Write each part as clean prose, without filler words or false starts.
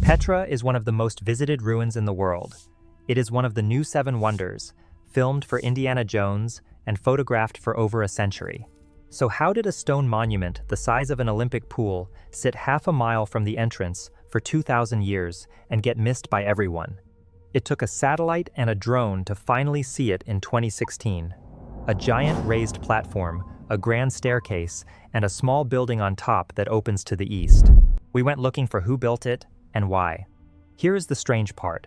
Petra is one of the most visited ruins in the world. It is one of the new Seven Wonders, filmed for Indiana Jones and photographed for over a century. So how did a stone monument the size of an Olympic pool sit half a mile from the entrance for 2,000 years and get missed by everyone? It took a satellite and a drone to finally see it in 2016. A giant raised platform, a grand staircase, and a small building on top that opens to the east. We went looking for who built it and why. Here is the strange part.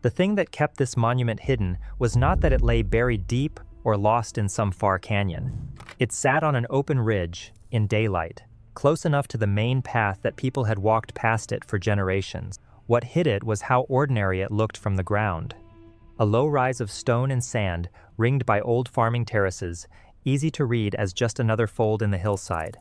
The thing that kept this monument hidden was not that it lay buried deep or lost in some far canyon. It sat on an open ridge, in daylight, close enough to the main path that people had walked past it for generations. What hid it was how ordinary it looked from the ground. A low rise of stone and sand, ringed by old farming terraces, easy to read as just another fold in the hillside.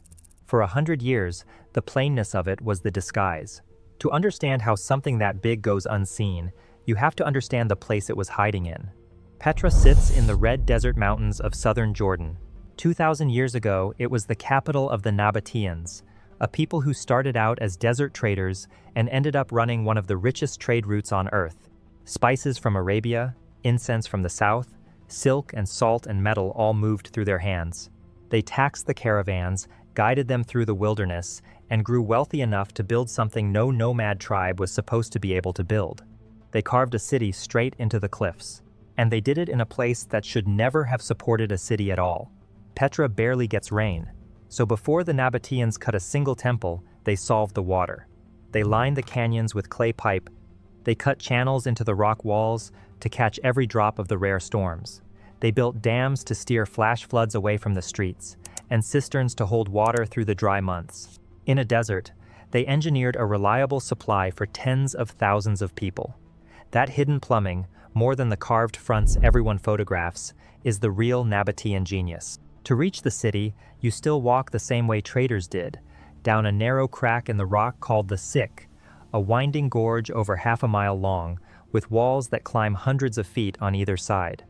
For 100 years, the plainness of it was the disguise. To understand how something that big goes unseen, you have to understand the place it was hiding in. Petra sits in the Red Desert Mountains of southern Jordan. 2,000 years ago, it was the capital of the Nabataeans, a people who started out as desert traders and ended up running one of the richest trade routes on Earth. Spices from Arabia, incense from the south, silk and salt and metal all moved through their hands. They taxed the caravans, guided them through the wilderness, and grew wealthy enough to build something no nomad tribe was supposed to be able to build. They carved a city straight into the cliffs. And they did it in a place that should never have supported a city at all. Petra barely gets rain. So before the Nabataeans cut a single temple, they solved the water. They lined the canyons with clay pipe. They cut channels into the rock walls to catch every drop of the rare storms. They built dams to steer flash floods away from the streets, and cisterns to hold water through the dry months. In a desert, they engineered a reliable supply for tens of thousands of people. That hidden plumbing, more than the carved fronts everyone photographs, is the real Nabataean genius. To reach the city, you still walk the same way traders did, down a narrow crack in the rock called the Sick, a winding gorge over half a mile long, with walls that climb hundreds of feet on either side.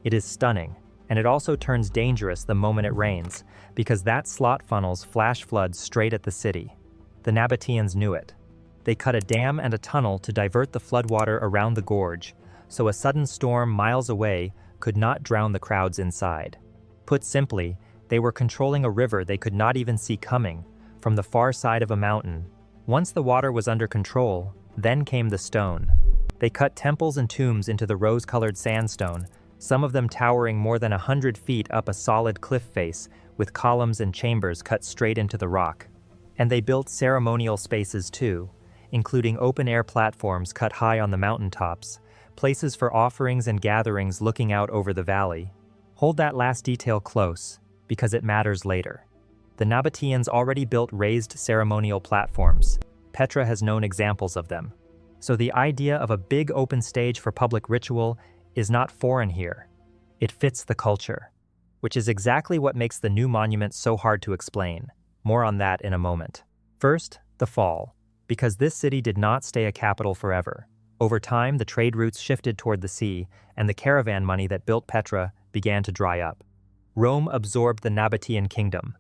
It is stunning, and it also turns dangerous the moment it rains, because that slot funnels flash floods straight at the city. The Nabataeans knew it. They cut a dam and a tunnel to divert the floodwater around the gorge, so a sudden storm miles away could not drown the crowds inside. Put simply, they were controlling a river they could not even see coming, from the far side of a mountain. Once the water was under control, then came the stone. They cut temples and tombs into the rose-colored sandstone, some of them towering more than 100 feet up a solid cliff face, with columns and chambers cut straight into the rock. And they built ceremonial spaces too, including open-air platforms cut high on the mountaintops, places for offerings and gatherings looking out over the valley. Hold that last detail close, because it matters later. The Nabataeans already built raised ceremonial platforms. Petra has known examples of them. So the idea of a big open stage for public ritual is not foreign here. It fits the culture, which is exactly what makes the new monument so hard to explain. More on that in a moment. First, the fall. Because this city did not stay a capital forever. Over time, the trade routes shifted toward the sea, and the caravan money that built Petra began to dry up. Rome absorbed the Nabataean kingdom.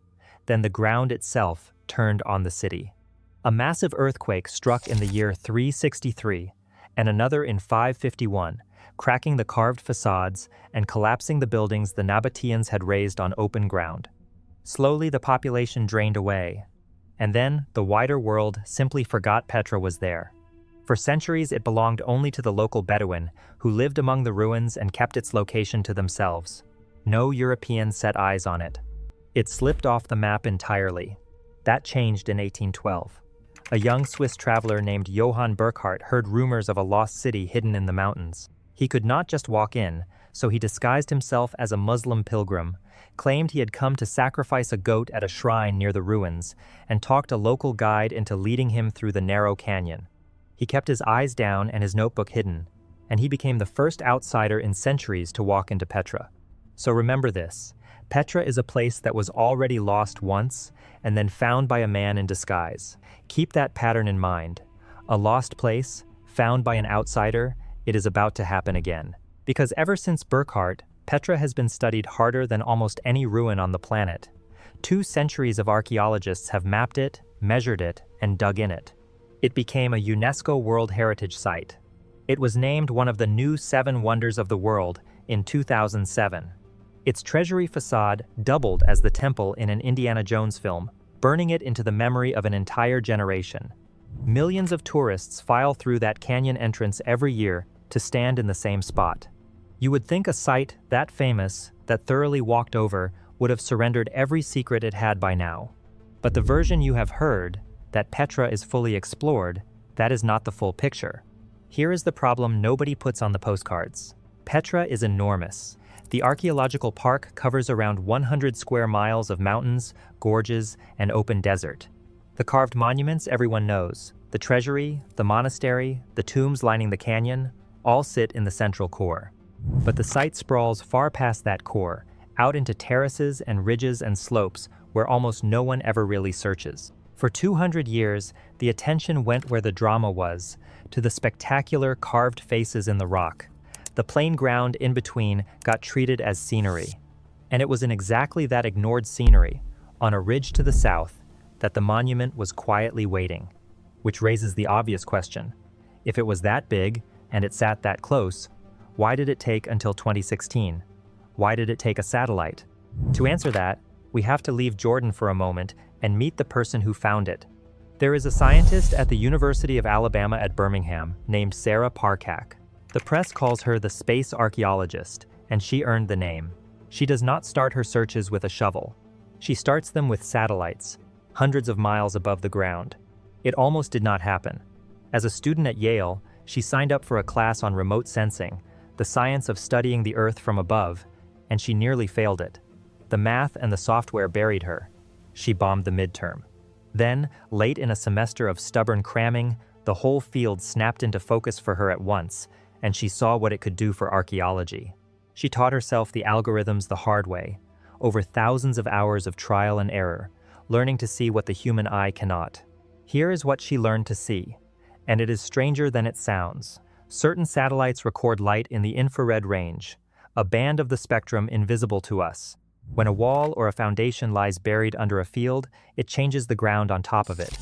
Then the ground itself turned on the city. A massive earthquake struck in the year 363, and another in 551, cracking the carved facades and collapsing the buildings the Nabataeans had raised on open ground. Slowly, the population drained away. And then, the wider world simply forgot Petra was there. For centuries, it belonged only to the local Bedouin, who lived among the ruins and kept its location to themselves. No Europeans set eyes on it. It slipped off the map entirely. That changed in 1812. A young Swiss traveler named Johann Burckhardt heard rumors of a lost city hidden in the mountains. He could not just walk in, so he disguised himself as a Muslim pilgrim, claimed he had come to sacrifice a goat at a shrine near the ruins, and talked a local guide into leading him through the narrow canyon. He kept his eyes down and his notebook hidden, and he became the first outsider in centuries to walk into Petra. So remember this, Petra is a place that was already lost once and then found by a man in disguise. Keep that pattern in mind. A lost place, found by an outsider, it is about to happen again. Because ever since Burckhardt, Petra has been studied harder than almost any ruin on the planet. 2 centuries of archaeologists have mapped it, measured it, and dug in it. It became a UNESCO World Heritage Site. It was named one of the new 7 Wonders of the World in 2007. Its treasury facade doubled as the temple in an Indiana Jones film, burning it into the memory of an entire generation. Millions of tourists file through that canyon entrance every year to stand in the same spot. You would think a site that famous, that thoroughly walked over, would have surrendered every secret it had by now. But the version you have heard, that Petra is fully explored, that is not the full picture. Here is the problem nobody puts on the postcards. Petra is enormous. The archaeological park covers around 100 square miles of mountains, gorges, and open desert. The carved monuments everyone knows, the treasury, the monastery, the tombs lining the canyon, all sit in the central core. But the site sprawls far past that core, out into terraces and ridges and slopes where almost no one ever really searches. For 200 years, the attention went where the drama was, to the spectacular carved faces in the rock. The plain ground in between got treated as scenery. And it was in exactly that ignored scenery, on a ridge to the south, that the monument was quietly waiting. Which raises the obvious question. If it was that big, and it sat that close, why did it take until 2016? Why did it take a satellite? To answer that, we have to leave Jordan for a moment and meet the person who found it. There is a scientist at the University of Alabama at Birmingham named Sarah Parcak. The press calls her the space archaeologist, and she earned the name. She does not start her searches with a shovel. She starts them with satellites, hundreds of miles above the ground. It almost did not happen. As a student at Yale, she signed up for a class on remote sensing, the science of studying the Earth from above, and she nearly failed it. The math and the software buried her. She bombed the midterm. Then, late in a semester of stubborn cramming, the whole field snapped into focus for her at once, and she saw what it could do for archaeology. She taught herself the algorithms the hard way, over thousands of hours of trial and error, learning to see what the human eye cannot. Here is what she learned to see, and it is stranger than it sounds. Certain satellites record light in the infrared range, a band of the spectrum invisible to us. When a wall or a foundation lies buried under a field, it changes the ground on top of it.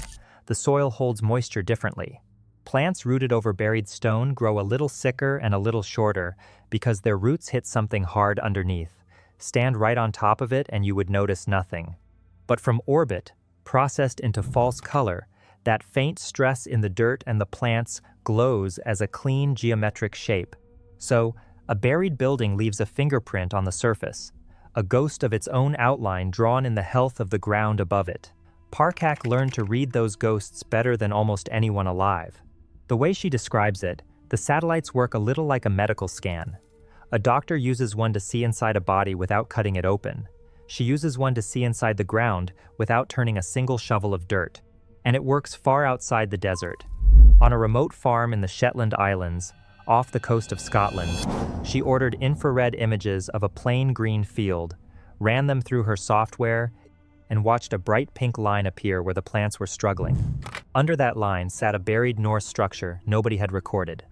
The soil holds moisture differently. Plants rooted over buried stone grow a little sicker and a little shorter because their roots hit something hard underneath. Stand right on top of it and you would notice nothing. But from orbit, processed into false color, that faint stress in the dirt and the plants glows as a clean geometric shape. So, a buried building leaves a fingerprint on the surface, a ghost of its own outline drawn in the health of the ground above it. Parcak learned to read those ghosts better than almost anyone alive. The way she describes it, the satellites work a little like a medical scan. A doctor uses one to see inside a body without cutting it open. She uses one to see inside the ground without turning a single shovel of dirt. And it works far outside the desert. On a remote farm in the Shetland Islands, off the coast of Scotland, she ordered infrared images of a plain green field, ran them through her software, and watched a bright pink line appear where the plants were struggling. Under that line sat a buried Norse structure nobody had recorded.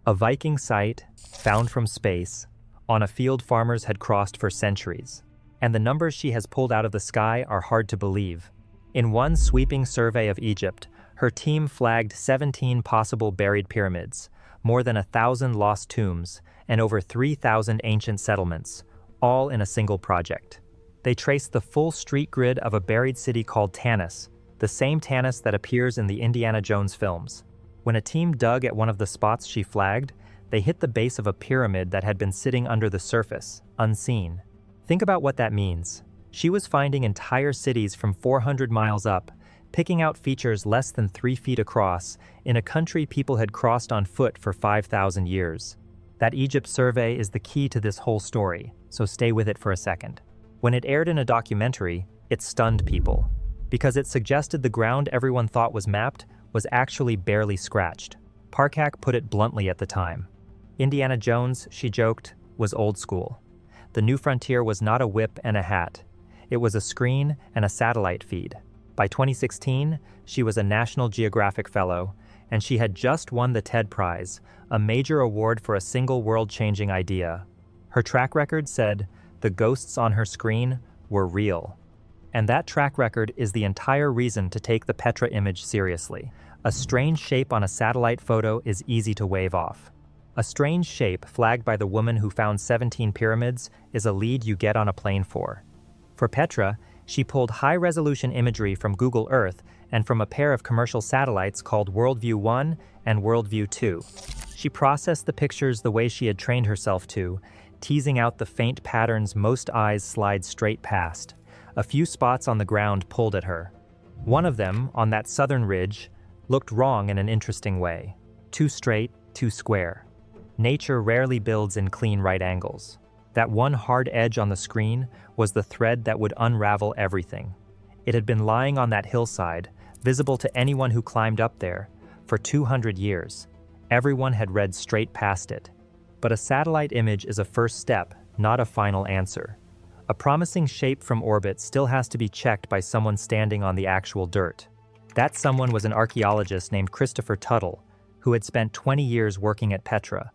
A Viking site, found from space, on a field farmers had crossed for centuries. And the numbers she has pulled out of the sky are hard to believe. In one sweeping survey of Egypt, her team flagged 17 possible buried pyramids, more than 1,000 lost tombs, and over 3,000 ancient settlements, all in a single project. They traced the full street grid of a buried city called Tanis, the same Tanis that appears in the Indiana Jones films. When a team dug at one of the spots she flagged, they hit the base of a pyramid that had been sitting under the surface, unseen. Think about what that means. She was finding entire cities from 400 miles up, picking out features less than 3 feet across in a country people had crossed on foot for 5,000 years. That Egypt survey is the key to this whole story, so stay with it for a second. When it aired in a documentary, it stunned people, because it suggested the ground everyone thought was mapped was actually barely scratched. Parcak put it bluntly at the time. Indiana Jones, she joked, was old school. The new frontier was not a whip and a hat. It was a screen and a satellite feed. By 2016, she was a National Geographic Fellow, and she had just won the TED Prize, a major award for a single world-changing idea. Her track record said the ghosts on her screen were real. And that track record is the entire reason to take the Petra image seriously. A strange shape on a satellite photo is easy to wave off. A strange shape flagged by the woman who found 17 pyramids is a lead you get on a plane for. For Petra, she pulled high-resolution imagery from Google Earth and from a pair of commercial satellites called Worldview 1 and Worldview 2. She processed the pictures the way she had trained herself to, teasing out the faint patterns most eyes slide straight past. A few spots on the ground pulled at her. One of them, on that southern ridge, looked wrong in an interesting way. Too straight, too square. Nature rarely builds in clean right angles. That one hard edge on the screen was the thread that would unravel everything. It had been lying on that hillside, visible to anyone who climbed up there, for 200 years. Everyone had read straight past it. But a satellite image is a first step, not a final answer. A promising shape from orbit still has to be checked by someone standing on the actual dirt. That someone was an archaeologist named Christopher Tuttle, who had spent 20 years working at Petra.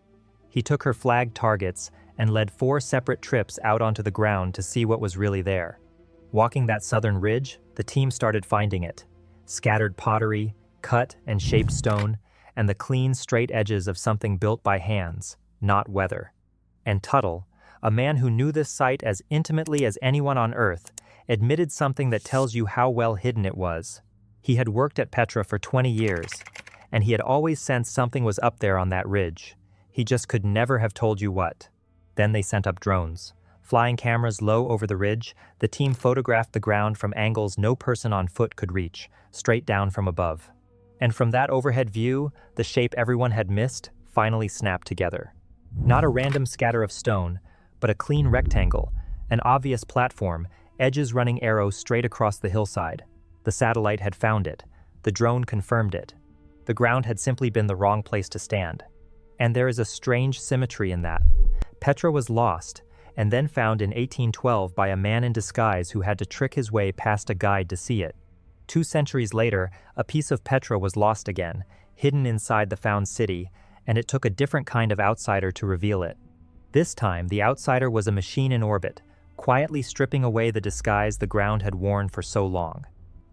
He took her flagged targets and led 4 separate trips out onto the ground to see what was really there. Walking that southern ridge, the team started finding it. Scattered pottery, cut and shaped stone, and the clean, straight edges of something built by hands, not weather. And Tuttle, a man who knew this site as intimately as anyone on Earth, admitted something that tells you how well hidden it was. He had worked at Petra for 20 years, and he had always sensed something was up there on that ridge. He just could never have told you what. Then they sent up drones. Flying cameras low over the ridge, the team photographed the ground from angles no person on foot could reach, straight down from above. And from that overhead view, the shape everyone had missed finally snapped together. Not a random scatter of stone, but a clean rectangle, an obvious platform, edges running arrows straight across the hillside. The satellite had found it. The drone confirmed it. The ground had simply been the wrong place to stand. And there is a strange symmetry in that. Petra was lost, and then found in 1812 by a man in disguise who had to trick his way past a guide to see it. 2 centuries later, a piece of Petra was lost again, hidden inside the found city, and it took a different kind of outsider to reveal it. This time, the outsider was a machine in orbit, quietly stripping away the disguise the ground had worn for so long.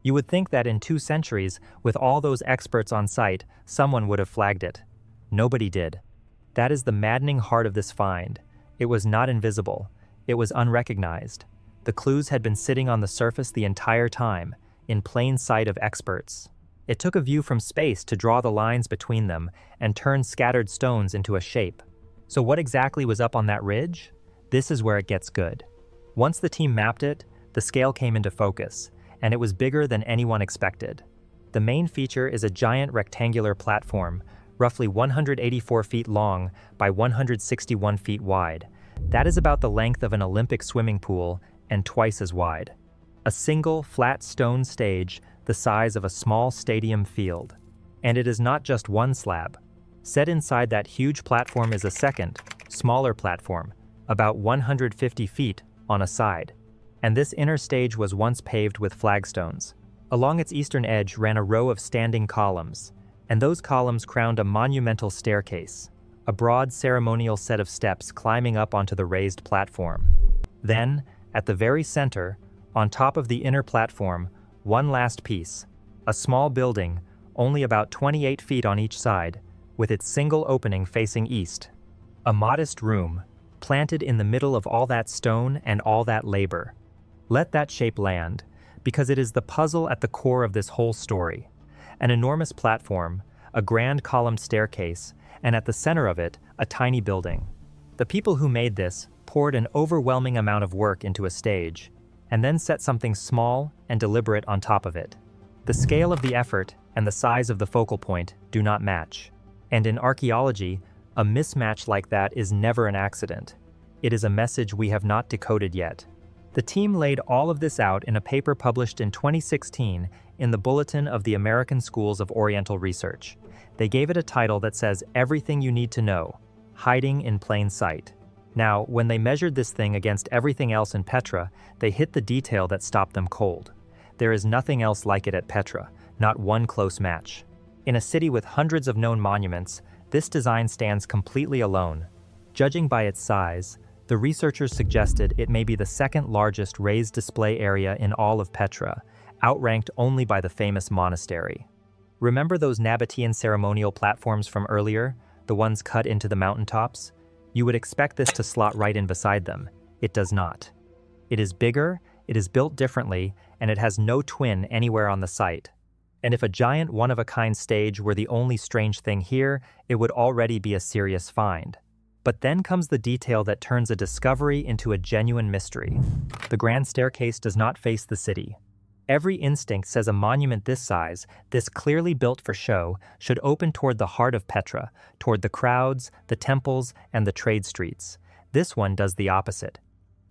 You would think that in 2 centuries, with all those experts on site, someone would have flagged it. Nobody did. That is the maddening heart of this find. It was not invisible. It was unrecognized. The clues had been sitting on the surface the entire time, in plain sight of experts. It took a view from space to draw the lines between them and turn scattered stones into a shape. So what exactly was up on that ridge? This is where it gets good. Once the team mapped it, the scale came into focus, and it was bigger than anyone expected. The main feature is a giant rectangular platform, roughly 184 feet long by 161 feet wide. That is about the length of an Olympic swimming pool and twice as wide. A single, flat stone stage the size of a small stadium field. And it is not just one slab. Set inside that huge platform is a second, smaller platform, about 150 feet on a side. And this inner stage was once paved with flagstones. Along its eastern edge ran a row of standing columns, and those columns crowned a monumental staircase, a broad ceremonial set of steps climbing up onto the raised platform. Then, at the very center, on top of the inner platform, one last piece, a small building, only about 28 feet on each side, with its single opening facing east. A modest room, planted in the middle of all that stone and all that labor. Let that shape land, because it is the puzzle at the core of this whole story. An enormous platform, a grand columned staircase, and at the center of it, a tiny building. The people who made this poured an overwhelming amount of work into a stage, and then set something small and deliberate on top of it. The scale of the effort and the size of the focal point do not match. And in archaeology, a mismatch like that is never an accident. It is a message we have not decoded yet. The team laid all of this out in a paper published in 2016 in the Bulletin of the American Schools of Oriental Research. They gave it a title that says Everything You Need to Know, Hiding in Plain Sight. Now, when they measured this thing against everything else in Petra, they hit the detail that stopped them cold. There is nothing else like it at Petra, not one close match. In a city with hundreds of known monuments, this design stands completely alone. Judging by its size, the researchers suggested it may be the second largest raised display area in all of Petra, outranked only by the famous monastery. Remember those Nabataean ceremonial platforms from earlier, the ones cut into the mountaintops? You would expect this to slot right in beside them. It does not. It is bigger, it is built differently, and it has no twin anywhere on the site. And if a giant one-of-a-kind stage were the only strange thing here, it would already be a serious find. But then comes the detail that turns a discovery into a genuine mystery. The grand staircase does not face the city. Every instinct says a monument this size, this clearly built for show, should open toward the heart of Petra, toward the crowds, the temples, and the trade streets. This one does the opposite.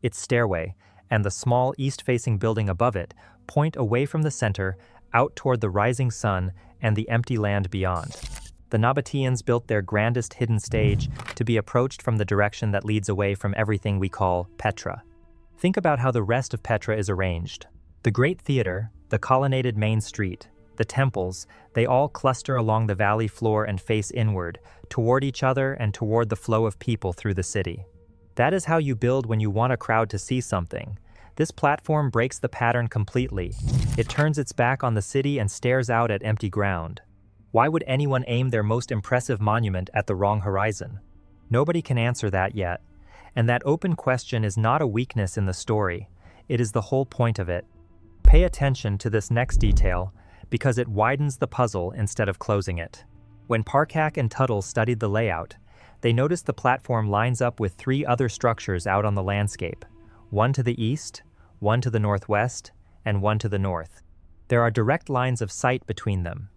Its stairway, and the small east-facing building above it, point away from the center, out toward the rising sun and the empty land beyond. The Nabataeans built their grandest hidden stage to be approached from the direction that leads away from everything we call Petra. Think about how the rest of Petra is arranged. The Great Theater, the colonnaded main street, the temples, they all cluster along the valley floor and face inward, toward each other and toward the flow of people through the city. That is how you build when you want a crowd to see something. This platform breaks the pattern completely. It turns its back on the city and stares out at empty ground. Why would anyone aim their most impressive monument at the wrong horizon? Nobody can answer that yet. And that open question is not a weakness in the story. It is the whole point of it. Pay attention to this next detail, because it widens the puzzle instead of closing it. When Parcak and Tuttle studied the layout, they noticed the platform lines up with 3 other structures out on the landscape, one to the east, one to the northwest, and one to the north. There are direct lines of sight between them.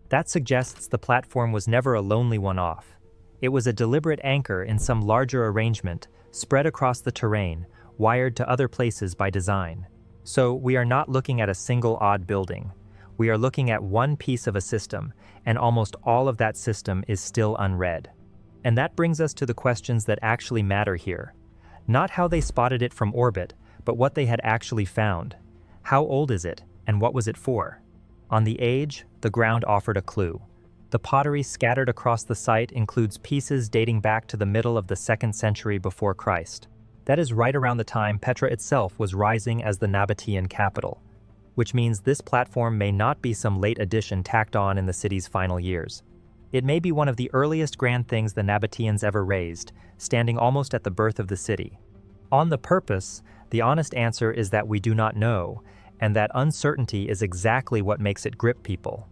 That suggests the platform was never a lonely one-off. It was a deliberate anchor in some larger arrangement, spread across the terrain, wired to other places by design. So we are not looking at a single odd building. We are looking at one piece of a system, and almost all of that system is still unread. And that brings us to the questions that actually matter here. Not how they spotted it from orbit, but what they had actually found. How old is it, and what was it for? On the age, the ground offered a clue. The pottery scattered across the site includes pieces dating back to the middle of the 2nd century before Christ. That is right around the time Petra itself was rising as the Nabataean capital, which means this platform may not be some late addition tacked on in the city's final years. It may be one of the earliest grand things the Nabataeans ever raised, standing almost at the birth of the city. On the purpose, the honest answer is that we do not know, and that uncertainty is exactly what makes it grip people.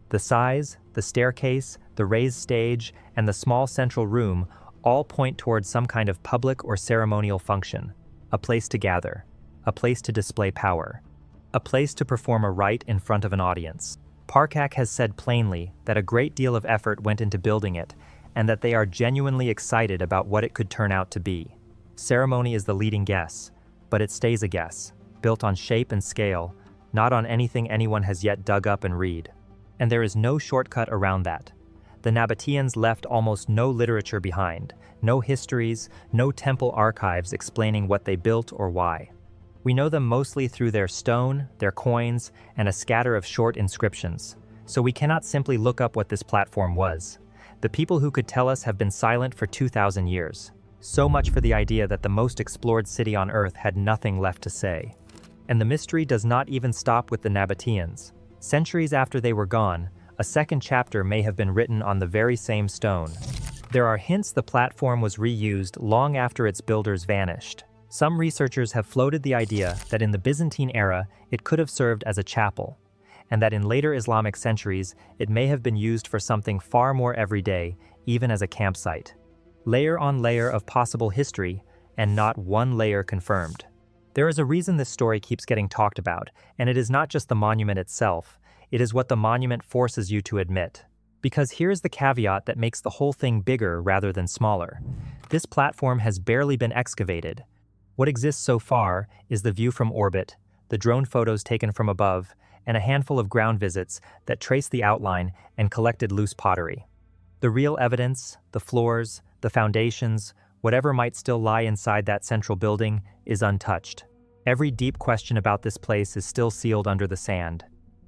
The size, the staircase, the raised stage, and the small central room all point towards some kind of public or ceremonial function, a place to gather, a place to display power, a place to perform a rite in front of an audience. Parcak has said plainly that a great deal of effort went into building it, and that they are genuinely excited about what it could turn out to be. Ceremony is the leading guess, but it stays a guess, built on shape and scale, not on anything anyone has yet dug up and read. And there is no shortcut around that. The Nabataeans left almost no literature behind, no histories, no temple archives explaining what they built or why. We know them mostly through their stone, their coins, and a scatter of short inscriptions, so we cannot simply look up what this platform was. The people who could tell us have been silent for 2,000 years. So much for the idea that the most explored city on Earth had nothing left to say. And the mystery does not even stop with the Nabataeans. Centuries after they were gone, a second chapter may have been written on the very same stone. There are hints the platform was reused long after its builders vanished. Some researchers have floated the idea that in the Byzantine era, it could have served as a chapel, and that in later Islamic centuries, it may have been used for something far more everyday, even as a campsite. Layer on layer of possible history, and not one layer confirmed. There is a reason this story keeps getting talked about, and it is not just the monument itself, it is what the monument forces you to admit. Because here's the caveat that makes the whole thing bigger rather than smaller. This platform has barely been excavated. What exists so far is the view from orbit, the drone photos taken from above, and a handful of ground visits that traced the outline and collected loose pottery. The real evidence, the floors, the foundations, whatever might still lie inside that central building, is untouched. Every deep question about this place is still sealed under the sand.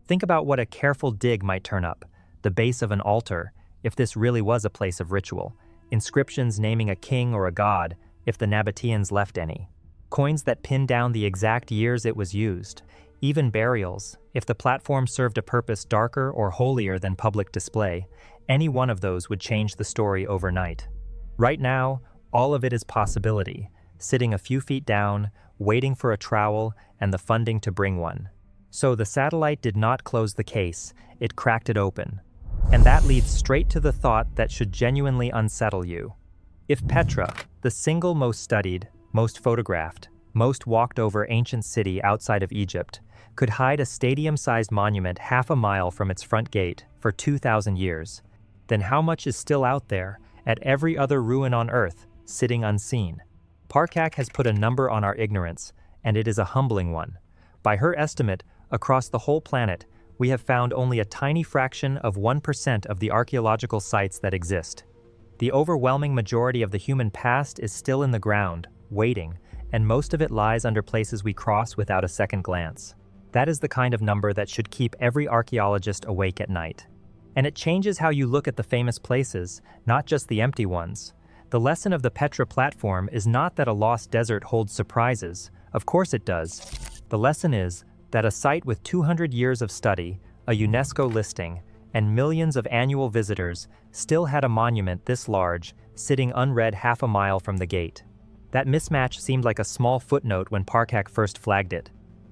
Think about what a careful dig might turn up. The base of an altar, if this really was a place of ritual. Inscriptions naming a king or a god, if the Nabataeans left any. Coins that pin down the exact years it was used. Even burials, if the platform served a purpose darker or holier than public display, any one of those would change the story overnight. Right now, all of it is possibility, sitting a few feet down, waiting for a trowel and the funding to bring one. So the satellite did not close the case, it cracked it open. And that leads straight to the thought that should genuinely unsettle you. If Petra, the single most studied, most photographed, most walked over ancient city outside of Egypt, could hide a stadium-sized monument half a mile from its front gate for 2,000 years, then how much is still out there, at every other ruin on Earth, sitting unseen? Parcak has put a number on our ignorance, and it is a humbling one. By her estimate, across the whole planet, we have found only a tiny fraction of 1% of the archaeological sites that exist. The overwhelming majority of the human past is still in the ground, waiting, and most of it lies under places we cross without a second glance. That is the kind of number that should keep every archaeologist awake at night. And it changes how you look at the famous places, not just the empty ones. The lesson of the Petra platform is not that a lost desert holds surprises. Of course it does. The lesson is that a site with 200 years of study, a UNESCO listing, and millions of annual visitors still had a monument this large, sitting unread half a mile from the gate. That mismatch seemed like a small footnote when Parcak first flagged it.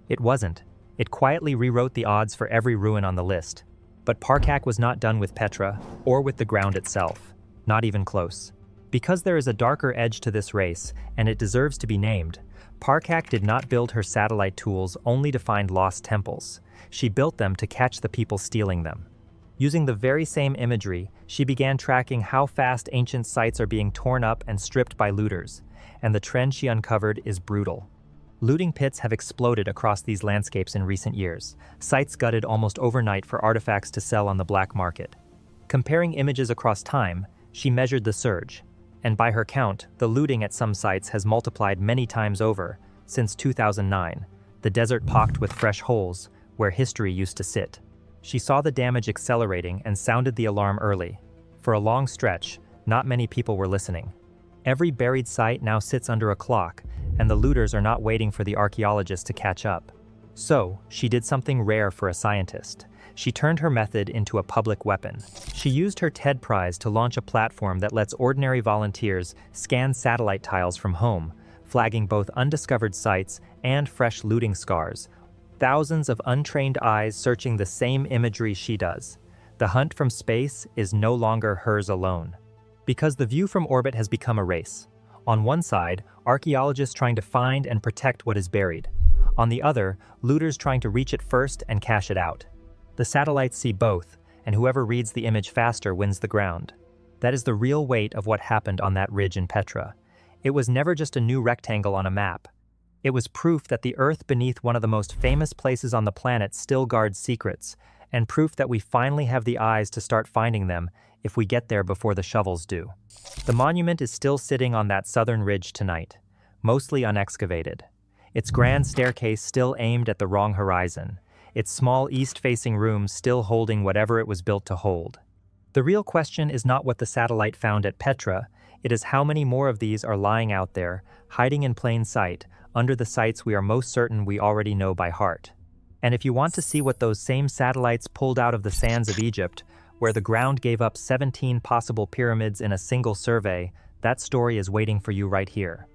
It wasn't. It quietly rewrote the odds for every ruin on the list. But Parcak was not done with Petra, or with the ground itself. Not even close. Because there is a darker edge to this race, and it deserves to be named, Parcak did not build her satellite tools only to find lost temples. She built them to catch the people stealing them. Using the very same imagery, she began tracking how fast ancient sites are being torn up and stripped by looters, and the trend she uncovered is brutal. Looting pits have exploded across these landscapes in recent years, sites gutted almost overnight for artifacts to sell on the black market. Comparing images across time, she measured the surge, and by her count, the looting at some sites has multiplied many times over. Since 2009, the desert pocked with fresh holes where history used to sit. She saw the damage accelerating and sounded the alarm early. For a long stretch, not many people were listening. Every buried site now sits under a clock, and the looters are not waiting for the archaeologists to catch up. So, she did something rare for a scientist. She turned her method into a public weapon. She used her TED Prize to launch a platform that lets ordinary volunteers scan satellite tiles from home, flagging both undiscovered sites and fresh looting scars. Thousands of untrained eyes searching the same imagery she does. The hunt from space is no longer hers alone. Because the view from orbit has become a race. On one side, archaeologists trying to find and protect what is buried. On the other, looters trying to reach it first and cash it out. The satellites see both, and whoever reads the image faster wins the ground. That is the real weight of what happened on that ridge in Petra. It was never just a new rectangle on a map. It was proof that the earth beneath one of the most famous places on the planet still guards secrets, and proof that we finally have the eyes to start finding them if we get there before the shovels do. The monument is still sitting on that southern ridge tonight, mostly unexcavated. Its grand staircase still aimed at the wrong horizon, its small east-facing rooms still holding whatever it was built to hold. The real question is not what the satellite found at Petra, it is how many more of these are lying out there, hiding in plain sight, under the sites we are most certain we already know by heart. And if you want to see what those same satellites pulled out of the sands of Egypt, where the ground gave up 17 possible pyramids in a single survey, that story is waiting for you right here.